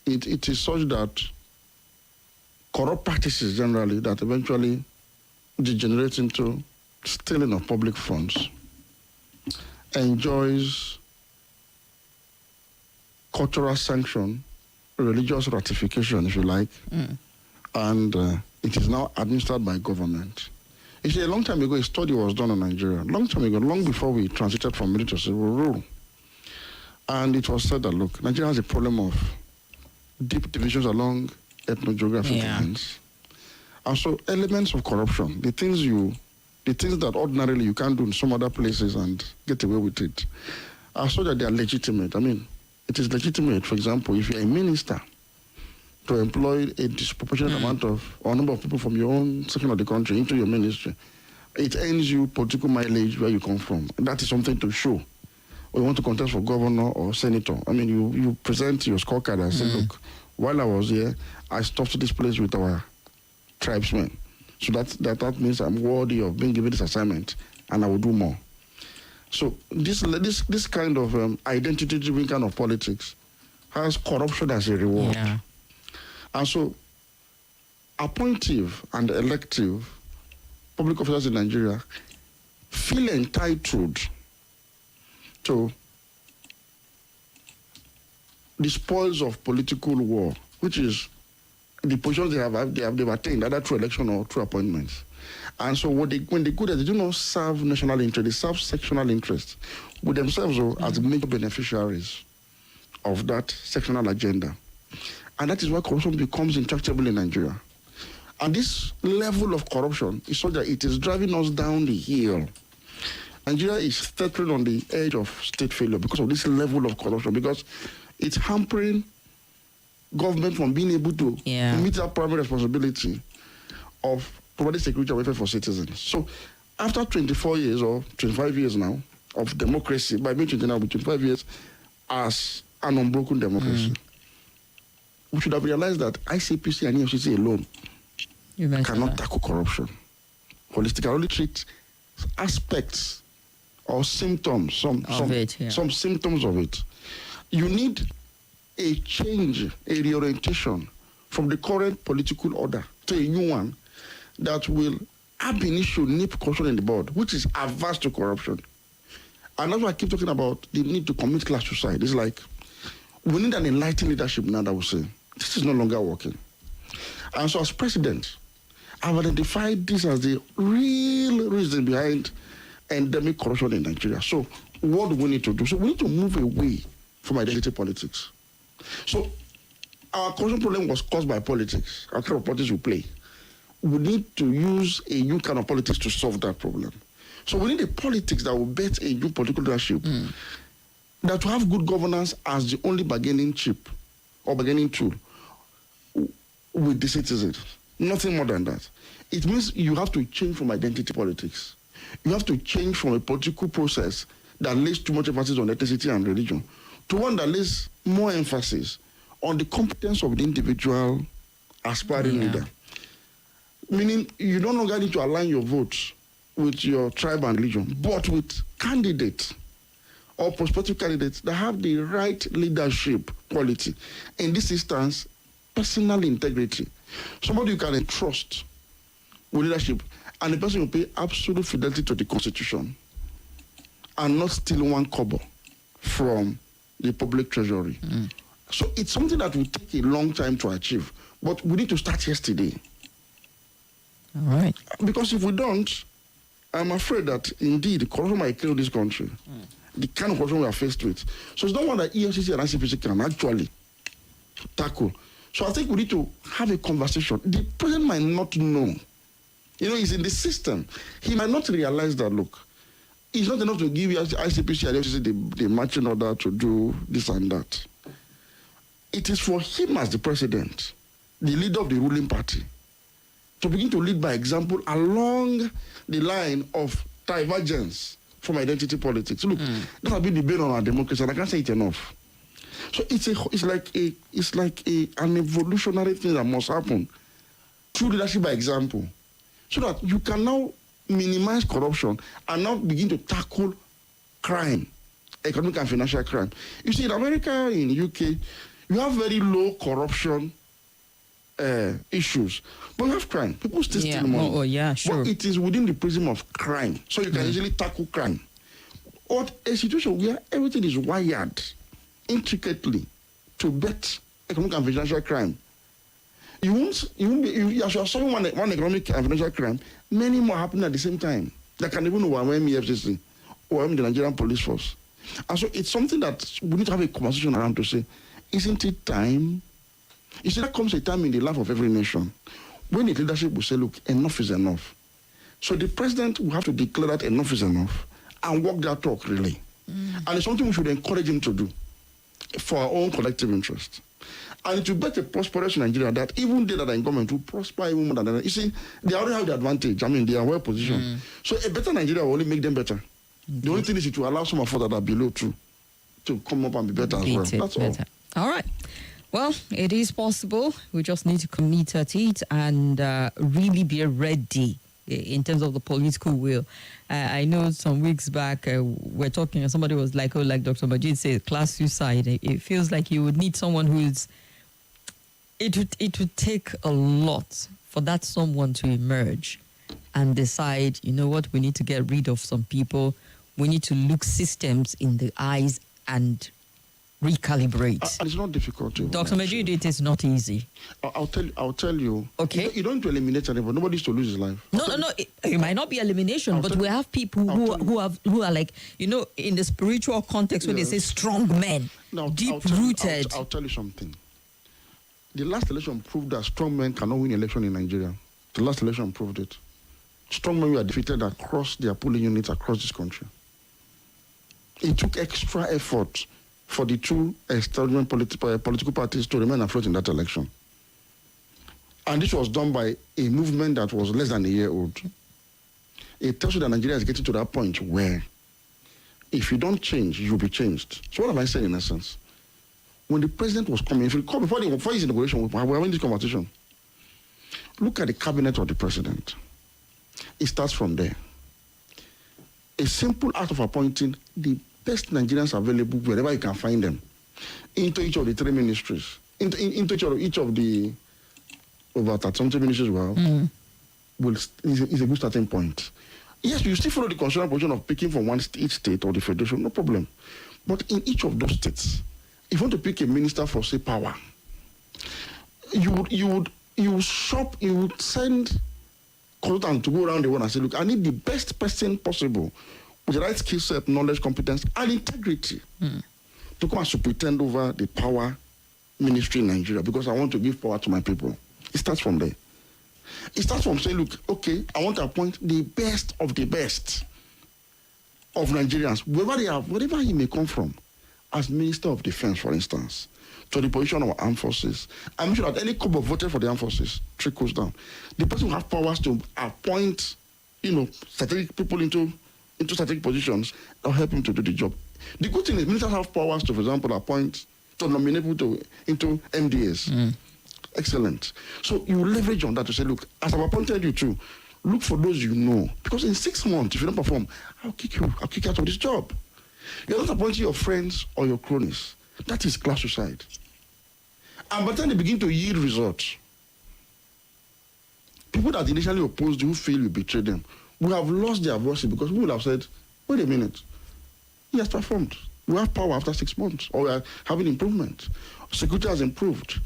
it is such that corrupt practices generally that eventually degenerate into stealing of public funds enjoys cultural sanction, religious ratification, if you like, and it is now administered by government. You see, a long time ago, a study was done in Nigeria, long time ago, long before we transited from military to civil rule. And it was said that, look, Nigeria has a problem of deep divisions along ethno-geographic lines. And so elements of corruption, the things that ordinarily you can't do in some other places and get away with it, are so that they are legitimate. I mean, it is legitimate, for example, if you're a minister, to employ a disproportionate amount of, or number of people from your own section of the country into your ministry, it earns you political mileage where you come from. And that is something to show. Or you want to contest for governor or senator. I mean, you present your scorecard and say, look, while I was here, I stuffed this place with our tribesmen. So that means I'm worthy of being given this assignment, and I will do more. So this kind of identity-driven kind of politics has corruption as a reward. Yeah. And so appointive and elective public officers in Nigeria feel entitled to the spoils of political war, which is the positions they've attained, either through election or through appointments. And so when they go there, they do not serve national interest, they serve sectional interest with themselves as major beneficiaries of that sectional agenda. And that is why corruption becomes intractable in Nigeria. And this level of corruption is so that it is driving us down the hill. Nigeria is teetering on the edge of state failure because of this level of corruption, because it's hampering government from being able to meet that primary responsibility of providing security and welfare for citizens. So after 24 years or 25 years now of democracy, by being 25 years as an unbroken democracy, we should have realized that ICPC and EFCC alone cannot tackle corruption. Holistically, only treat aspects or symptoms, some symptoms of it. You need a change, a reorientation from the current political order to a new one that will ab initio nip corruption in the bud, which is averse to corruption. And that's why I keep talking about the need to commit class suicide. It's like we need an enlightened leadership now that will say, this is no longer working. And so as president, I've identified this as the real reason behind endemic corruption in Nigeria. So what do we need to do? So we need to move away from identity politics. So our corruption problem was caused by politics. Our kind of politics we play. We need to use a new kind of politics to solve that problem. So we need a politics that will bet a new political leadership that will have good governance as the only bargaining chip or bargaining tool with the citizens. Nothing more than that. It means you have to change from identity politics. You have to change from a political process that lays too much emphasis on ethnicity and religion to one that lays more emphasis on the competence of the individual aspiring leader. Meaning you no longer need to align your votes with your tribe and religion, but with candidates or prospective candidates that have the right leadership quality. In this instance, personal integrity. Somebody you can entrust with leadership, and the person will pay absolute fidelity to the Constitution and not steal one kobo from the public treasury. So it's something that will take a long time to achieve, but we need to start yesterday. All right. Because if we don't, I'm afraid that indeed corruption might kill this country. The kind of corruption we are faced with. So it's not one that EFCC and ICPC can actually tackle. So I think we need to have a conversation. The president might not know. You know, he's in the system. He might not realize that, look, it's not enough to give ICPC and EFCC the marching order to do this and that. It is for him as the president, the leader of the ruling party, to begin to lead by example along the line of divergence from identity politics. Look, that has been the bane on our democracy, and I can't say it enough. So it's like an evolutionary thing that must happen through leadership by example, so that you can now minimize corruption and now begin to tackle crime, economic and financial crime. You see, in America, in UK, You have very low corruption issues, but you have crime. People still steal money. Oh, yeah, sure. But it is within the prism of crime, so you can easily tackle crime. Or a situation where everything is wired intricately to bet economic and financial crime. You won't be, as you are solving one economic and financial crime, many more happen at the same time. That can even overwhelm the FCC or the Nigerian police force. And so it's something that we need to have a conversation around to say, isn't it time? You see, there comes a time in the life of every nation when the leadership will say, look, enough is enough. So the president will have to declare that enough is enough and walk that talk, really. And it's something we should encourage him to do for our own collective interest. And it will bet a prosperous Nigeria that even they that are in government will prosper even more than that. You see, they already have the advantage. I mean, they are well positioned. So a better Nigeria will only make them better. The only thing is to allow some of us that are below to come up and be better as well. That's all. All right. Well, it is possible. We just need to commit at it and really be ready in terms of the political will. I know some weeks back we're talking and somebody was like, oh, like Dr. Majeed said, class suicide. It feels like you would need someone who's... It would take a lot for that someone to emerge and decide, you know what, we need to get rid of some people. We need to look systems in the eyes and recalibrate. It's not difficult to. Dr. Majeed, it is not easy. I'll tell you. Okay. You don't need to eliminate anybody. Nobody's to lose his life. No. It might not be elimination, but we have people who are like, you know, in the spiritual context where they say strong men, deep rooted. I'll tell you something. The last election proved that strong men cannot win election in Nigeria. The last election proved it. Strong men were defeated across their polling units across this country. It took extra effort for the two establishment political parties to remain afloat in that election. And this was done by a movement that was less than a year old. It tells you that Nigeria is getting to that point where if you don't change, you'll be changed. So what am I saying in essence? When the president was coming, if you call before his inauguration, we're having this conversation. Look at the cabinet of the president. It starts from there. A simple act of appointing the best Nigerians available wherever you can find them into each of the three ministries, into each of the over 30 ministries is a good starting point. Yes, you still follow the constitutional position of picking from each state or the federation, no problem. But in each of those states, if you want to pick a minister for, say, power, you would send consultants to go around the world and say, look, I need the best person possible with the right skill set, knowledge, competence, and integrity to come and superintend over the power ministry in Nigeria because I want to give power to my people. It starts from there. It starts from saying, look, okay, I want to appoint the best of Nigerians, wherever he may come from, as Minister of Defense, for instance, to the position of armed forces. I'm sure that any couple voted for the armed forces trickles down. The person will have powers to appoint, strategic people into strategic positions that will help him to do the job. The good thing is ministers have powers to, for example, nominate people into MDAs. Excellent. So you leverage on that to say, look, as I've appointed you to, look for those you know. Because in 6 months, if you don't perform, I'll kick you out of this job. You're not appointing your friends or your cronies. That is class suicide. And by the time they begin to yield results, people that initially opposed you, who feel you betrayed them, will have lost their voice because we will have said, wait a minute, he has performed. We have power after 6 months, or we are having improvement. Security has improved.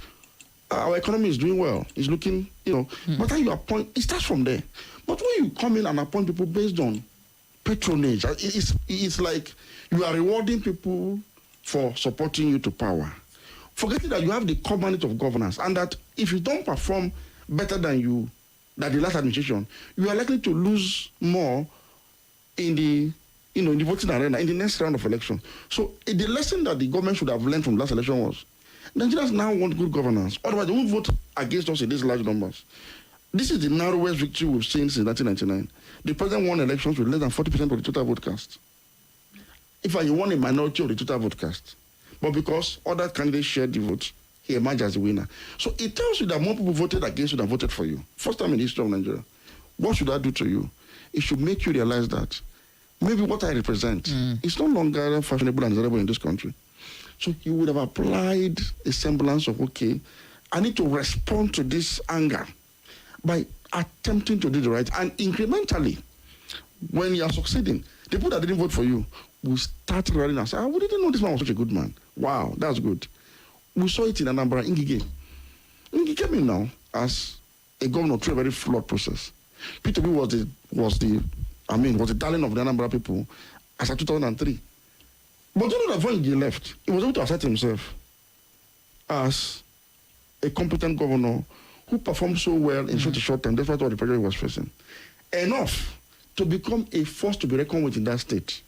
Our economy is doing well. It's looking, But then you appoint, it starts from there. But when you come in and appoint people based on patronage, it's like you are rewarding people for supporting you to power, forgetting that you have the core mandate of governance, and that if you don't perform better than the last administration, you are likely to lose more in the voting arena in the next round of election. So the lesson that the government should have learned from the last election was, Nigerians now want good governance. Otherwise, they won't vote against us in these large numbers. This is the narrowest victory we've seen since 1999. The president won elections with less than 40% of the total vote cast. In fact, he won a minority of the total vote cast. But because other candidates shared the votes, he emerged as the winner. So it tells you that more people voted against you than voted for you. First time in the history of Nigeria. What should that do to you? It should make you realize that maybe what I represent is no longer fashionable and desirable in this country. So he would have applied a semblance of, okay, I need to respond to this anger by attempting to do the right. And incrementally, when you are succeeding, the people that didn't vote for you will start running and say, we didn't know this man was such a good man. Wow, that's good. We saw it in Anambra, Ngige. Ngige came in now as a governor through a very flawed process. Peter B was the darling of the Anambra people as of 2003. But you know that when he left, he was able to assert himself as a competent governor who performed so well in such a short time, despite all the pressure he was facing. Enough to become a force to be reckoned with in that state.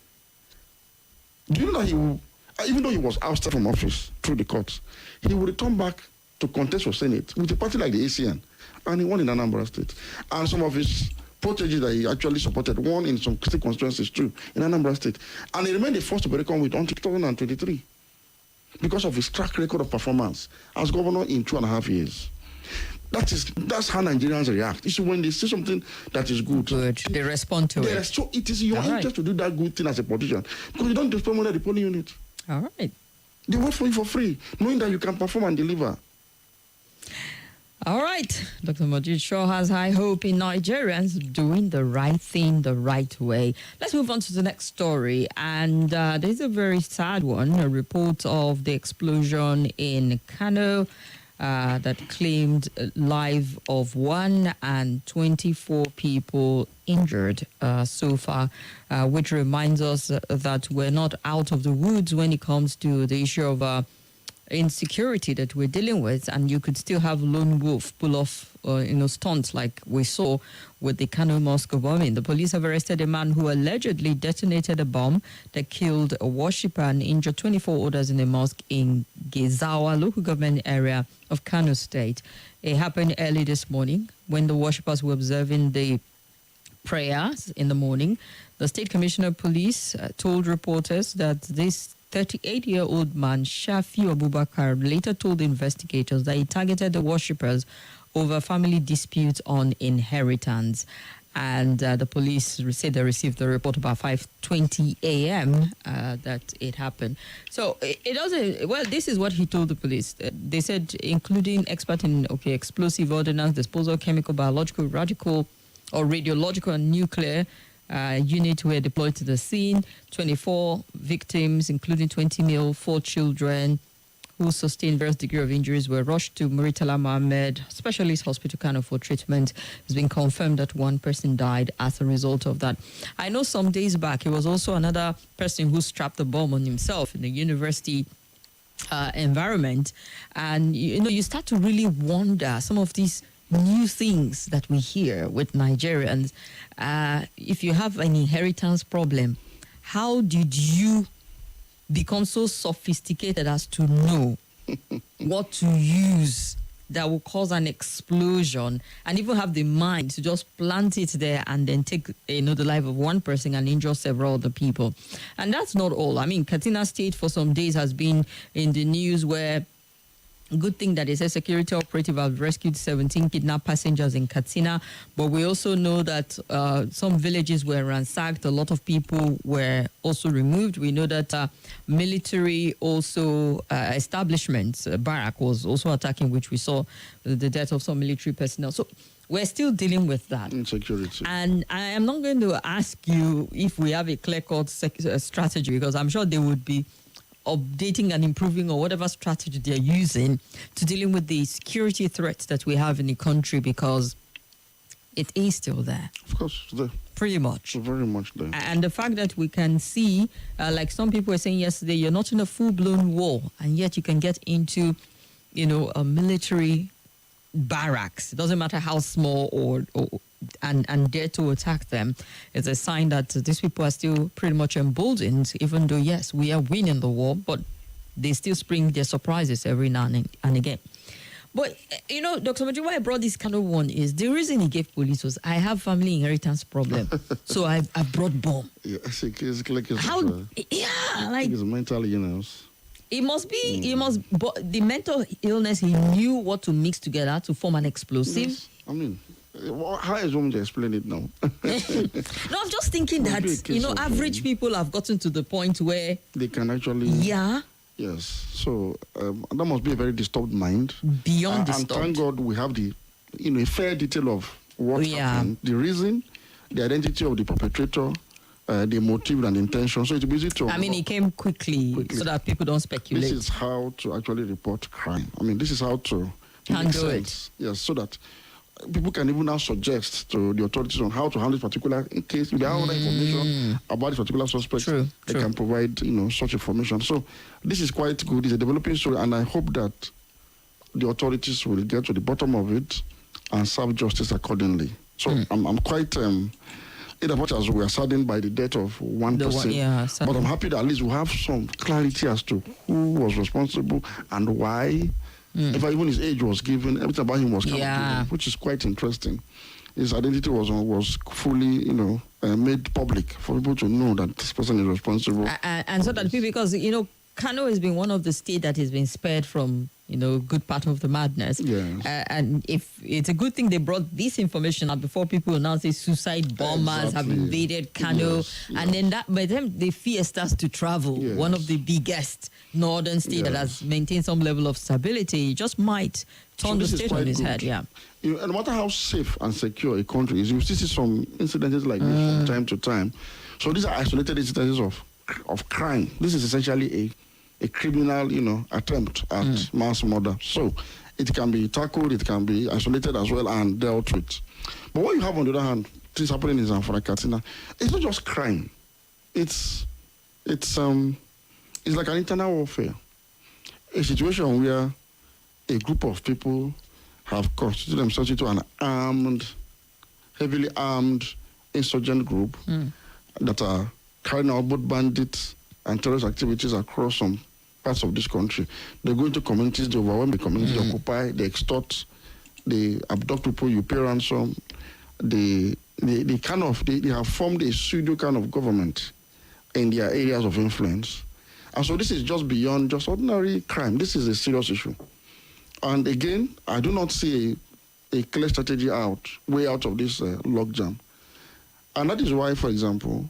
Do you know that he will, even though he was ousted from office through the courts, he will return back to contest for Senate with a party like the ACN, and he won in Anambra State. And some of his proteges that he actually supported won in some state constituencies too in Anambra State. And he remained a force to be reckoned with until 2023 because of his track record of performance as governor in 2.5 years. That's how Nigerians react. It's when they see something that is good. They respond to it. So it is your interest to do that good thing as a politician because you don't display money at the polling unit. All right. They work for you for free, knowing that you can perform and deliver. All right. Dr. Majeed sure has high hope in Nigerians doing the right thing the right way. Let's move on to the next story. And there's a very sad one, a report of the explosion in Kano that claimed life of 1 and 24 people injured so far, which reminds us that we're not out of the woods when it comes to the issue of insecurity that we're dealing with, and you could still have lone wolf pull off stunts like we saw with the Kano Mosque bombing. The police have arrested a man who allegedly detonated a bomb that killed a worshipper and injured 24 others in a mosque in Gezawa local government area of Kano State. It happened early this morning when the worshippers were observing the prayers in the morning. The State Commissioner of Police told reporters that this 38-year-old man, Shafi Abubakar, later told investigators that he targeted the worshippers over family disputes on inheritance. And the police said they received the report about 5:20 a.m. That it happened. So it doesn't. Well, this is what he told the police. They said, including expert in explosive ordnance, disposal, chemical, biological, radical, or radiological and nuclear unit were deployed to the scene. 24 victims, including 20 male, 4 children, who sustained various degree of injuries, were rushed to Muritala Mohammed Specialist Hospital Kano for treatment. It's been confirmed that 1 person died as a result of that. I know some days back, it was also another person who strapped the bomb on himself in the university environment. And, you start to really wonder some of these new things that we hear with Nigerians. If you have an inheritance problem, how did you become so sophisticated as to know what to use that will cause an explosion, and even have the mind to just plant it there and then take the life of 1 person and injure several other people? And that's not all. I mean, Katsina State for some days has been in the news where good thing that is a security operative have rescued 17 kidnapped passengers in Katsina, but we also know that some villages were ransacked. A lot of people were also removed. We know that military also establishments, barrack was also attacking, which we saw the death of some military personnel. So we're still dealing with that. Insecurity. And I am not going to ask you if we have a clear-cut strategy, because I'm sure they would be updating and improving or whatever strategy they're using to dealing with the security threats that we have in the country, because it is still there. Of course, it's there. Pretty much. It's very much there. And the fact that we can see, like some people were saying yesterday, you're not in a full-blown war, and yet you can get into, a military barracks. It doesn't matter how small and dare to attack them. It's a sign that these people are still pretty much emboldened, even though, yes, we are winning the war, but they still spring their surprises every now and again. But, Dr. Majeed, why I brought this kind of one is the reason he gave police was, I have family inheritance problem, so I brought bomb. Yeah, it's like it's mental illness. It must be, but the mental illness, he knew what to mix together to form an explosive. Yes. I mean, how is one to explain it now? No, I'm just thinking that, average people have gotten to the point where they can actually... Yeah. Yes. So that must be a very disturbed mind. Beyond And disturbed. thank God we have the, a fair detail of what happened, the reason, the identity of the perpetrator, the motive and intention. So it's easy to. I mean, it came quickly so that people don't speculate. This is how to actually report crime. I mean, this is how to handle it. Yes, so that people can even now suggest to the authorities on how to handle this particular case. If they have other information about this particular suspect, they can provide, such information. So this is quite good. It's a developing story, and I hope that the authorities will get to the bottom of it and serve justice accordingly. So I'm quite, in as much as we are saddened by the death of one person, but I'm happy that at least we have some clarity as to who was responsible and why. If even his age was given, everything about him was given, which is quite interesting. His identity was fully, made public for people to know that this person is responsible. And so that people, because, Kano has been one of the states that has been spared from, good part of the madness. Yes. And if it's a good thing they brought this information out before people now say suicide bombers have invaded Kano. And then by the time the fear starts to travel, one of the biggest northern states that has maintained some level of stability, just might turn the state on its head. Yeah. No matter how safe and secure a country is, you still see some incidents like this from time to time. So these are isolated incidents of crime. This is essentially a criminal, attempt at mass murder. So it can be tackled, it can be isolated as well and dealt with. But what you have on the other hand, things happening in Zamfara, Katsina, it's not just crime. It's like an internal warfare. A situation where a group of people have constituted themselves into an heavily armed insurgent group that are carrying out both bandits and terrorist activities across some parts of this country. They go into communities, they overwhelm the community, they occupy, they extort, they abduct people, you pay ransom. They have formed a pseudo kind of government in their areas of influence. And so this is just beyond just ordinary crime. This is a serious issue. And again, I do not see a clear strategy way out of this logjam. And that is why, for example,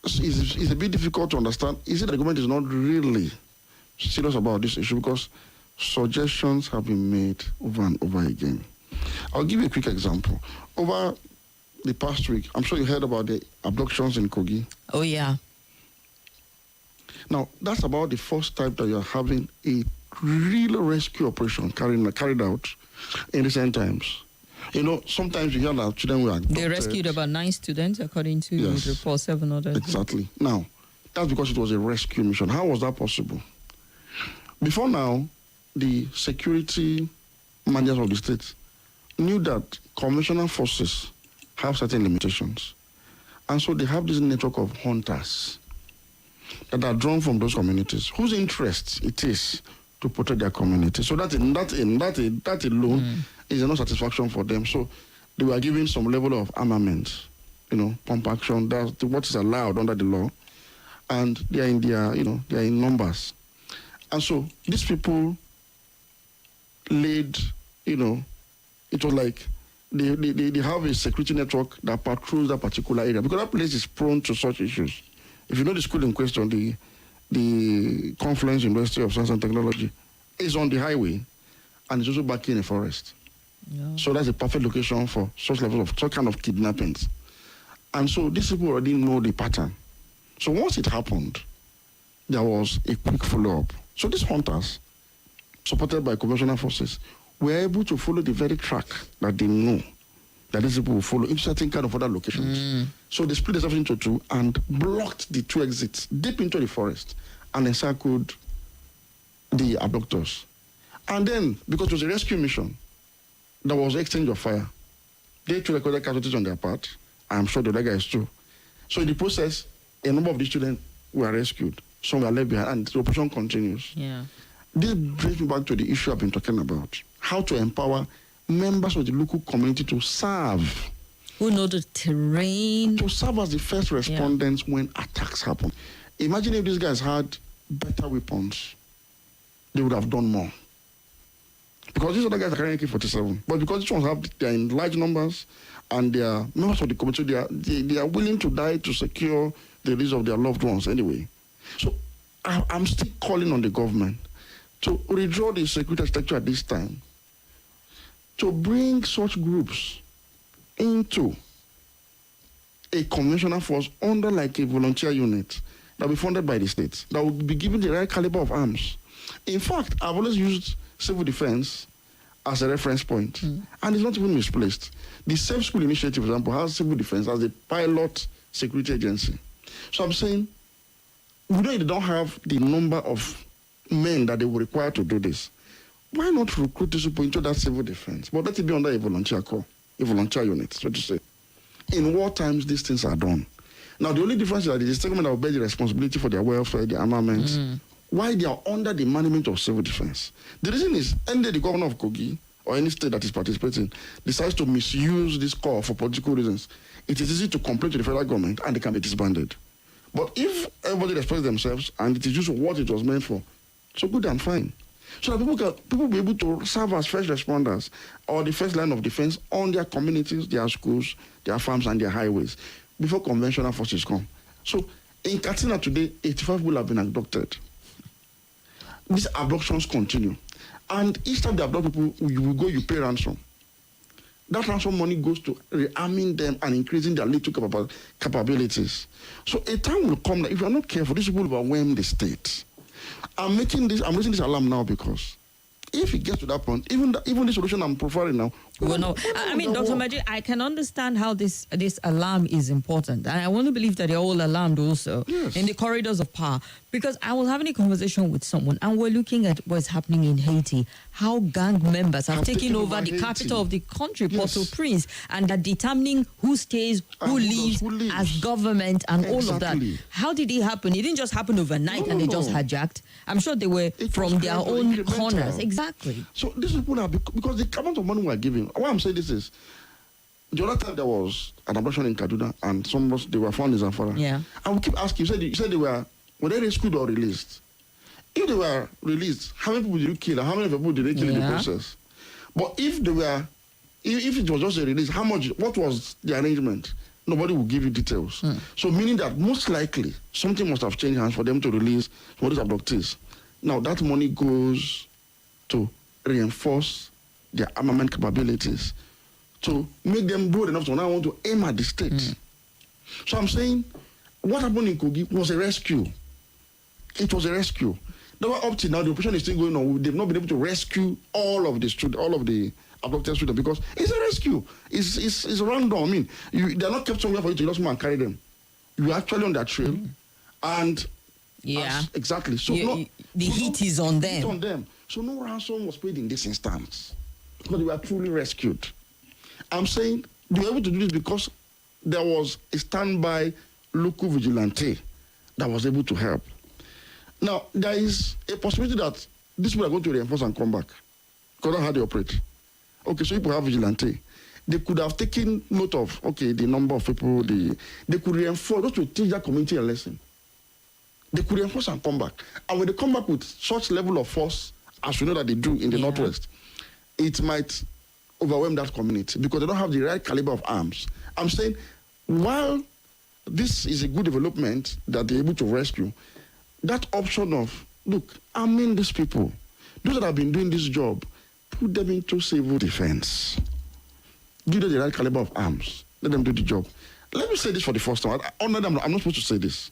it's a bit difficult to understand. Is it that the government is not really serious about this issue? Because suggestions have been made over and over again. I'll give you a quick example. Over the past week, I'm sure you heard about the abductions in Kogi. Oh, yeah. Now, that's about the first time that you're having a real rescue operation carried out in recent times. Sometimes you hear that children were abducted. They rescued about 9 students, according to the report, 7 others. Exactly. Now, that's because it was a rescue mission. How was that possible? Before now, the security managers of the state knew that conventional forces have certain limitations. And so they have this network of hunters that are drawn from those communities, whose interests it is to protect their community. So that alone is enough satisfaction for them. So they were given some level of armament, pump action. That's what is allowed under the law. And they are in they are in numbers. And so these people laid, it was like they have a security network that patrols that particular area, because that place is prone to such issues. If you know the school in question, the Confluence University of Science and Technology is on the highway, and it's also back in a forest. Yeah. So that's a perfect location for such kind of kidnappings. And so these people already know the pattern. So once it happened, there was a quick follow-up. So these hunters, supported by conventional forces, were able to follow the very track that they know that these people will follow into certain kind of other locations. So they split themselves into 2 and blocked the 2 exits deep into the forest and encircled the abductors. And then, because it was a rescue mission, there was exchange of fire. They too recorded casualties on their part. I'm sure the other guys too. So in the process, a number of the students were rescued. Some were left behind, and the operation continues. Yeah. This brings me back to the issue I've been talking about: how to empower members of the local community to serve. Who know the terrain. To serve as the first respondents when attacks happen. Imagine if these guys had better weapons, they would have done more. Because these other guys are carrying AK-47. But because these ones they're in large numbers and they are members of the community, they are willing to die to secure the release of their loved ones anyway. So I'm still calling on the government to redraw the security architecture at this time, to bring such groups into a conventional force under like a volunteer unit that will be funded by the state, that will be given the right caliber of arms. In fact, I've always used civil defense as a reference point, and it's not even misplaced. The Safe School Initiative, for example, has civil defense as the pilot security agency. So I'm saying, we know they don't have the number of men that they will require to do this. Why not recruit these people into that civil defense? But let it be under a volunteer corps, a volunteer unit, so to say. In war times, these things are done. Now, the only difference is that it is the government that will bear the responsibility for their welfare, their armaments, while they are under the management of civil defense. The reason is, any day the governor of Kogi or any state that is participating decides to misuse this corps for political reasons, it is easy to complain to the federal government and they can be disbanded. But if everybody respects themselves and it is used for what it was meant for, so good and fine. So that people be able to serve as first responders or the first line of defense on their communities, their schools, their farms, and their highways before conventional forces come. So in Katsina today, 85 people have been abducted. These abductions continue. And each time they abduct people, you pay ransom. That ransom money goes to rearming them and increasing their little capabilities. So a time will come that if you are not careful, these people will overwhelm the state. I'm raising this alarm now because if it gets to that point, even the solution I'm providing now. Well, no. I mean, Dr. Majeed, I can understand how this alarm is important. And I want to believe that they're all alarmed also in the corridors of power. Because I was having a conversation with someone and we're looking at what's happening in Haiti, how gang members have taken over the capital of the country, Port-au-Prince, and are determining who stays, who leaves as government and all of that. How did it happen? It didn't just happen overnight and they just hijacked. I'm sure they were from their own corners. Exactly. So these people are, because the amount of money we're giving, why I'm saying this is, the other time there was an abduction in Kaduna and they were found in Zamfara. Yeah. And we keep asking, you said were they rescued or released? If they were released, how many people did you kill? And how many people did they kill in the process? But if it was just a release, what was the arrangement? Nobody will give you details. So meaning that most likely something must have changed hands for them to release some of these abductees. Now that money goes to reinforce their armament capabilities, to make them bold enough to now want to aim at the state. So I'm saying, what happened in Kogi was a rescue. It was a rescue. Up till now, the operation is still going on. They've not been able to rescue all of the abducted students because it's a rescue. It's random. I mean, they're not kept somewhere for you to just and carry them. You're actually on that trail, and exactly. So the heat is on them. It's on them. So no ransom was paid in this instance because they were truly rescued. I'm saying they were able to do this because there was a standby local vigilante that was able to help. Now, there is a possibility that these people are going to reinforce and come back because that's how they operate. Okay, so people have vigilante. They could have taken note of, the number of people, they could reinforce, just to teach that community a lesson. They could reinforce and come back. And when they come back with such level of force, as we know that they do in the Northwest, it might overwhelm that community because they don't have the right caliber of arms. I'm saying, while this is a good development that they're able to rescue, that option of, look, arming these people, those that have been doing this job, put them into civil defense. Give them the right caliber of arms. Let them do the job. Let me say this for the first time. I'm not supposed to say this.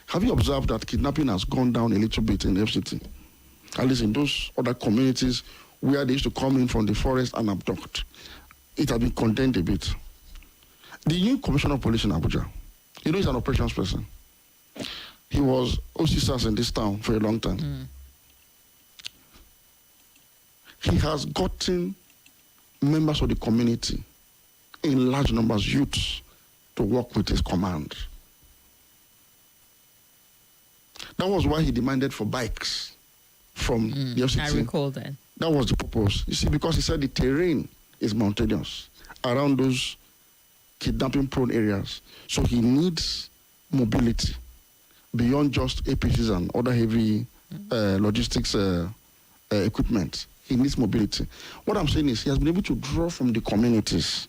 Have you observed that kidnapping has gone down a little bit in the FCT? At least in those other communities where they used to come in from the forest and abduct. It has been contained a bit. The new commissioner of police in Abuja, he's an operations person. He was OCSAS in this town for a long time. He has gotten members of the community in large numbers, youths, to work with his command. That was why he demanded for bikes from the FCT. I recall that. That was the purpose. You see, because he said the terrain is mountainous around those kidnapping-prone areas. So he needs mobility beyond just APCs and other heavy logistics equipment. He needs mobility. What I'm saying is he has been able to draw from the communities.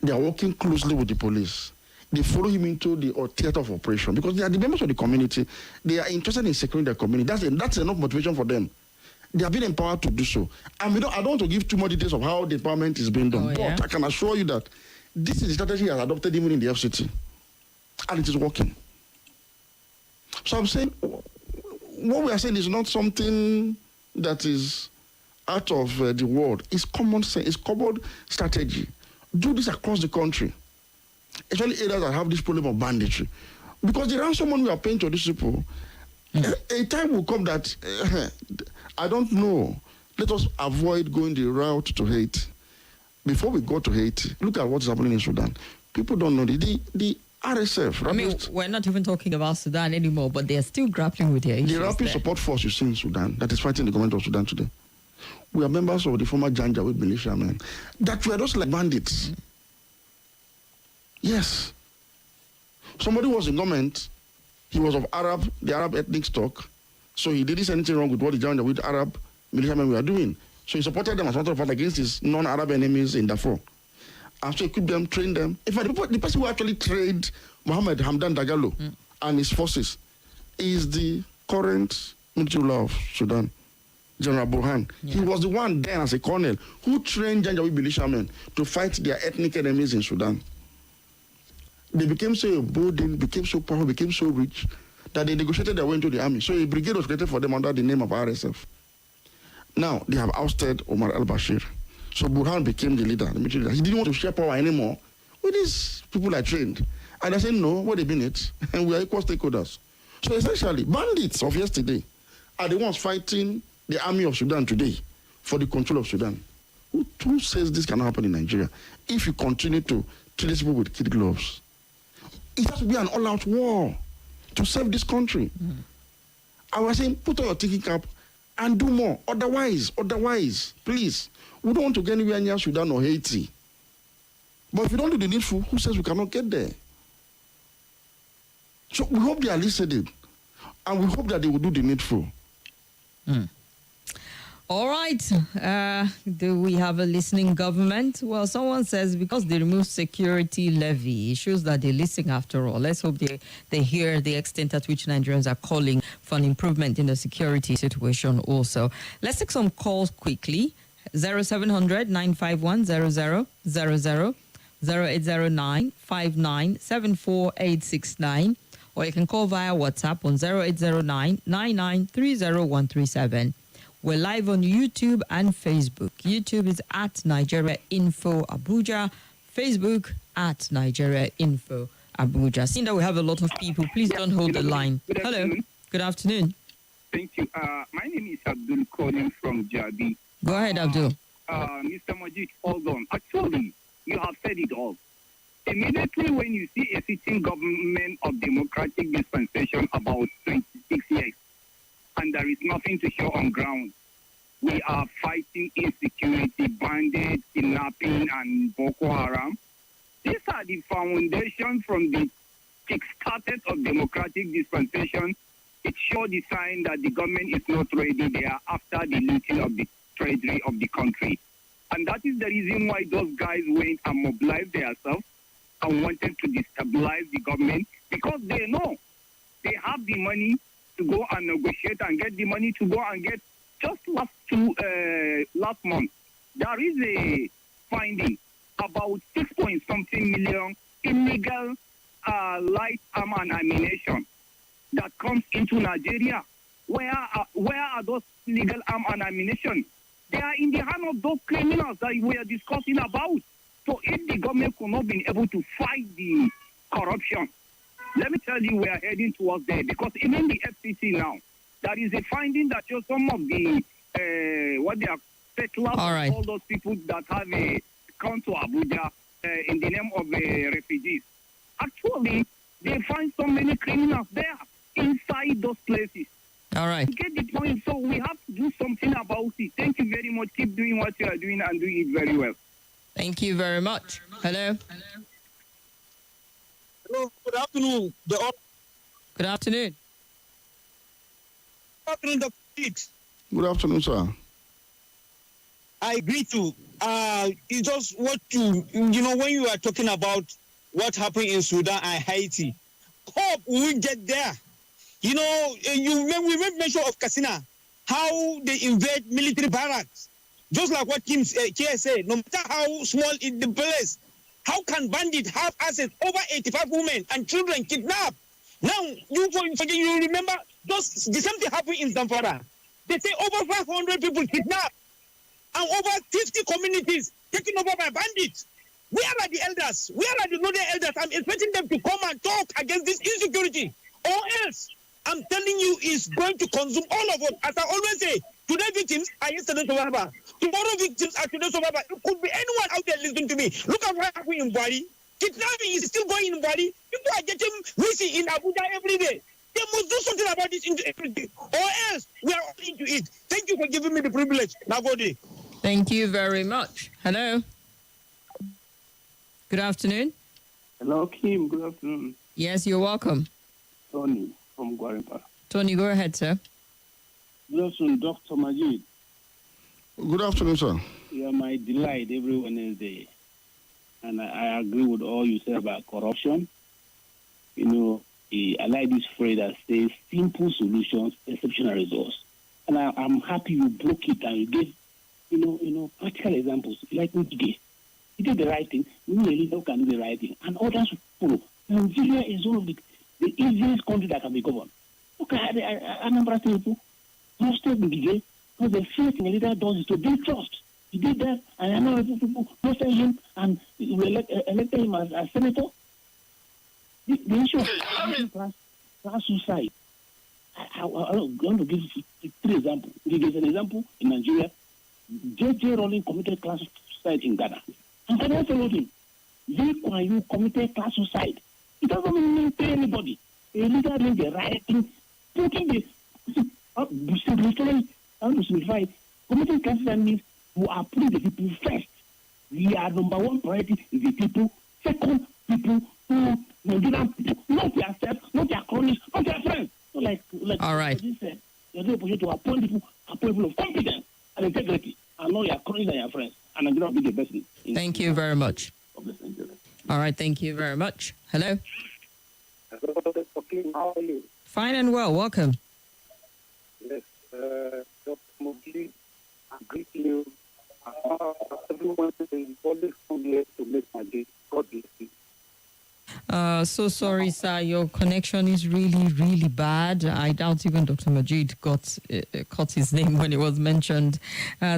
They are working closely with the police. They follow him into the theater of operation because they are the members of the community. They are interested in securing their community. That's enough motivation for them. They have been empowered to do so. And I don't want to give too much details of how the empowerment is being done. But I can assure you that this is the strategy he has adopted even in the FCT. And it is working. So I'm saying, what we are saying is not something that is out of the world. It's common sense. It's common strategy. Do this across the country. Especially areas that have this problem of banditry. Because the ransom money we are paying to these people, a time will come that, I don't know, let us avoid going the route to Haiti. Before we go to Haiti, look at what's happening in Sudan. People don't know the RSF. We're not even talking about Sudan anymore, but they are still grappling with their issues. The rapid support force you see in Sudan that is fighting the government of Sudan today. We are members of the former Janjaweed militiamen that were just like bandits. Yes. Somebody was in government. He was of the Arab ethnic stock. So he didn't see anything wrong with what the Janjaweed Arab militiamen were doing. So he supported them as a matter of fact against his non-Arab enemies in Darfur. And so he equipped them, trained them. In fact, the person who actually trained Mohammed Hamdan Dagalo and his forces is the current military ruler of Sudan, General Burhan. Yeah. He was the one then as a colonel who trained Janjaweed militiamen to fight their ethnic enemies in Sudan. They became so emboldened, became so powerful, became so rich that they negotiated their way into the army. So a brigade was created for them under the name of RSF. Now they have ousted Omar al-Bashir. So Burhan became the leader, the military leader. He didn't want to share power anymore with these people I trained. And I said, no, what they been it? And we are equal stakeholders. So essentially, bandits of yesterday are the ones fighting the army of Sudan today for the control of Sudan. Who says this cannot happen in Nigeria if you continue to treat these people with kid gloves? It has to be an all-out war to save this country. I was saying, put on your thinking cap and do more. Otherwise, please, we don't want to get anywhere near Sudan or Haiti. But if we don't do the needful, who says we cannot get there? So we hope they are listening. And we hope that they will do the needful. All right. Do we have a listening government? Well, someone says because they removed security levy, it shows that they listen after all. Let's hope they hear the extent at which Nigerians are calling for an improvement in the security situation also. Let's take some calls quickly. 0700 951 0000 0809 59 74869, or you can call via WhatsApp on 0809 9930137. We're live on YouTube and Facebook. YouTube is at Nigeria Info Abuja. Facebook at Nigeria Info Abuja. Seeing that we have a lot of people, please don't hold the line. Hello. Good afternoon. Thank you. My name is Abdul calling from Jabi. Go ahead, Abdul. Mr. Majeed, hold on. Actually, you have said it all. Immediately when you see a sitting government of democratic dispensation about 26 years, and there is nothing to show on ground, we are fighting insecurity, bandits, kidnapping, and Boko Haram. These are the foundations from the kick-started of democratic dispensation. It shows the sign that the government is not ready. They are after the looting of the treasury of the country. And that is the reason why those guys went and mobilized themselves and wanted to destabilize the government, because they know they have the money to go and negotiate and get the money to go and get. Just last month, there is a finding about 6-point-something million illegal light arm and ammunition that comes into Nigeria. Where are those legal arm and ammunition? They are in the hand of those criminals that we are discussing about. So if the government could not be able to fight the corruption, let me tell you, we are heading towards there. Because even the FCC now, there is a finding that shows some of the, what they are settlers, all those people that have come to Abuja in the name of refugees. Actually, they find so many criminals there inside those places. All right. You get the point. So we have to do something about it. Thank you very much. Keep doing what you are doing and do it very well. Thank you very much. Hello. Hello. Good afternoon. Good afternoon. Good afternoon, Dr. Pitt. Good afternoon, sir. I agree to. It's just what when you are talking about what happened in Sudan and Haiti. Hope we will get there. You know, we made mention of Kasina, how they invade military barracks. Just like what Kim said, no matter how small is the place, how can bandits have assets over 85 women and children kidnapped? Now, you remember, the same thing happened in Zamfara. They say over 500 people kidnapped and over 50 communities taken over by bandits. Where are the elders? Where are the northern elders? I'm expecting them to come and talk against this insecurity. Or else, I'm telling you, it's going to consume all of us. As I always say, today victims are yesterday's survivors. Tomorrow victims are today's survivors. It could be anyone out there listening to me. Look at what happened in Bali. Kidnapping is still going in Bali. People are getting missing in Abuja every day. They must do something about this insecurity. Or else, we are all into it. Thank you for giving me the privilege. Now go there. Thank you very much. Hello. Good afternoon. Hello, Kim. Good afternoon. Yes, you're welcome. Tony from Guarimpa. Tony, go ahead, sir. Good afternoon, Dr. Majeed. Good afternoon, sir. You are my delight every Wednesday. And I agree with all you said about corruption. You know, I like this phrase that says simple solutions, exceptional results. And I'm happy you broke it and you gave, practical examples. Like Majeed. He did the right thing. We really can do the right thing. And others follow. Nigeria is one of the easiest country that can be governed. Look at a number of people. Trusted Miguel, because the first thing a leader does is to build trust. He did that, and a number of people trusted him and elected him as senator. The issue of class suicide. I'm going to give 3 examples. He gives an example in Nigeria. J.J. Rowling committed class suicide in Ghana. And Ghana followed him. Lee Kuan Yew committed class suicide. It doesn't mean pay anybody. A leader doing the right thing, putting the simplify. Committing class suicide means you are putting the people first. We are number 1 priority is the people. Second, people who Nigerian people, not their self, not their cronies, not their friends. So like all right. You're the opportunity to appoint people of competence and integrity, and not your cronies and your friends. And Nigeria will be the best thing. Thank you very much. All right, thank you very much. Hello. Hello, how are you? Fine and well. Welcome. Yes, Dr. Majeed, I greet you. Everyone is always come here to make Majeed. God bless you. So sorry, sir. Your connection is really, really bad. I doubt even Dr. Majeed caught his name when it was mentioned.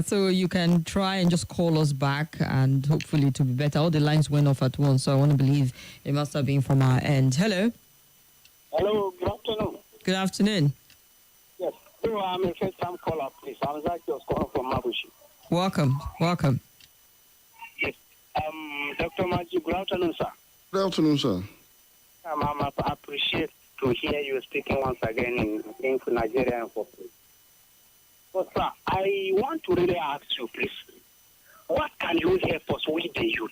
So you can try and just call us back, and hopefully it will be better. All the lines went off at once, so I want to believe it must have been from our end. Hello. Hello, good afternoon. Good afternoon. Yes, so I'm a first-time caller, please. I was actually just calling from Mabushi. Welcome. Yes. Dr. Majeed, good afternoon, sir. Good afternoon, sir. I appreciate to hear you speaking once again in Nigeria and for free. But, sir, I want to really ask you, please, what can you help us with the youth?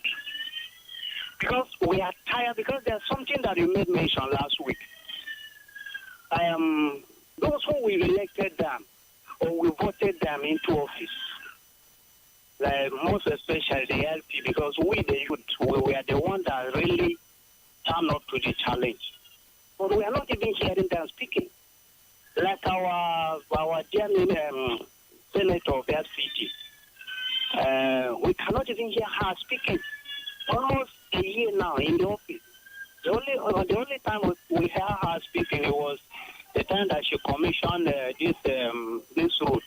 Because we are tired, because there's something that you made mention last week. Those who we elected them, or we voted them into office, like most especially the LP, because we, the youth, we were the ones that really turned up to the challenge. But we are not even hearing them speaking. Like our dear Senator of FCT, we cannot even hear her speaking. Almost a year now in the office. The only time we heard her speaking, it was the time that she commissioned this road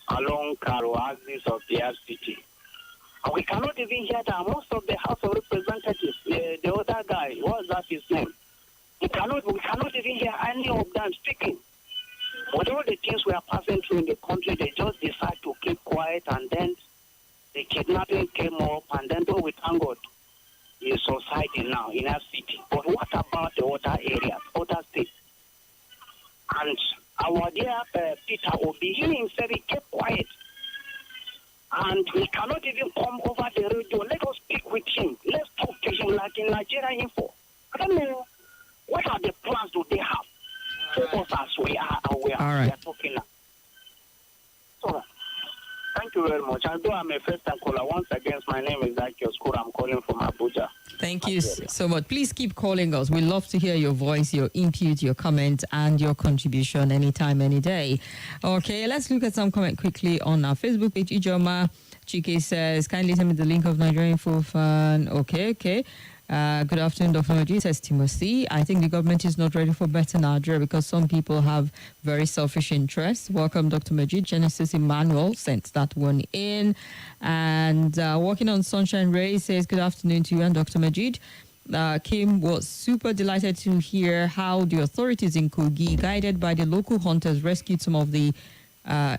along Karo axis of the FCT. And we cannot even hear that most of the House of Representatives, the other guy, what's that his name? We cannot even hear any of them speaking. With all the things we are passing through in the country, they just decide to keep quiet, and then the kidnapping came up, and then though we thank God in society now, in our city. But what about the other areas, other states? And our dear Peter Obi, he himself, he kept quiet. And we cannot even come over the radio. Let us speak with him. Let's talk to him like in Nigeria Info. I don't know. What are the plans do they have for us as we are All right. talking now? So, thank Thank you very much. Although I'm a first-time caller, once again, my name is Akio Skura. I'm calling from Abuja. Thank you so much. Please keep calling us. We love to hear your voice, your input, your comment, and your contribution anytime, any day. Okay, let's look at some comment quickly on our Facebook page. Ijoma Chike says, kindly send me the link of Nigerian Full Fan. Okay. Good afternoon, Dr. Majeed, says Timothy. I think the government is not ready for better Nigeria because some people have very selfish interests. Welcome, Dr. Majeed. Genesis Emmanuel sent that one in. And working on Sunshine Ray says, good afternoon to you and Dr. Majeed. Kim was super delighted to hear how the authorities in Kogi, guided by the local hunters, rescued some of the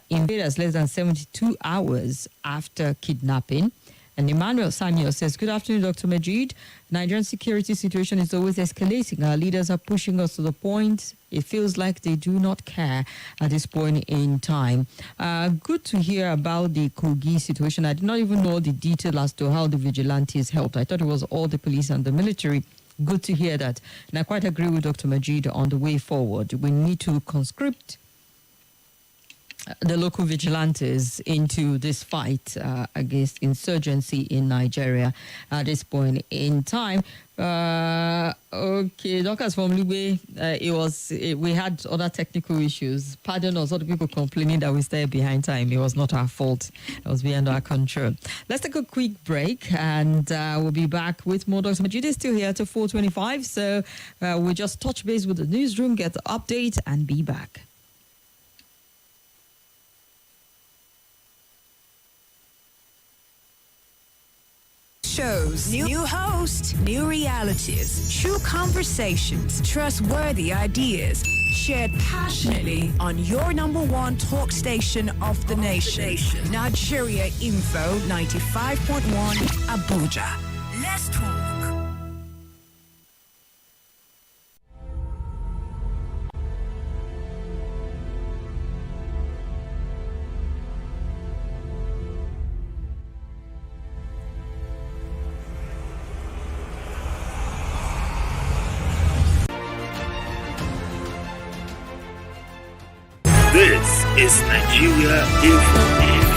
invaders less than 72 hours after kidnapping. And Emmanuel Samuel says, good afternoon, Dr. Majeed. Nigerian security situation is always escalating. Our leaders are pushing us to the point it feels like they do not care at this point in time. Good to hear about the Kogi situation. I did not even know the detail as to how the vigilantes helped. I thought it was all the police and the military. Good to hear that. And I quite agree with Dr. Majeed on the way forward. We need to conscript the local vigilantes into this fight against insurgency in Nigeria at this point in time. Okay, Doctors from Lube, we had other technical issues. Pardon us, other people complaining that we stayed behind time. It was not our fault. It was beyond our control. Let's take a quick break and we'll be back with more. Dr. Majeed is still here till 4:25, so we'll just touch base with the newsroom, get the update, and be back. Shows, new host, new realities, true conversations, trustworthy ideas, shared passionately on your number one talk station of the nation. Nigeria Info 95.1 Abuja. Let's talk. This is Nigeria Info.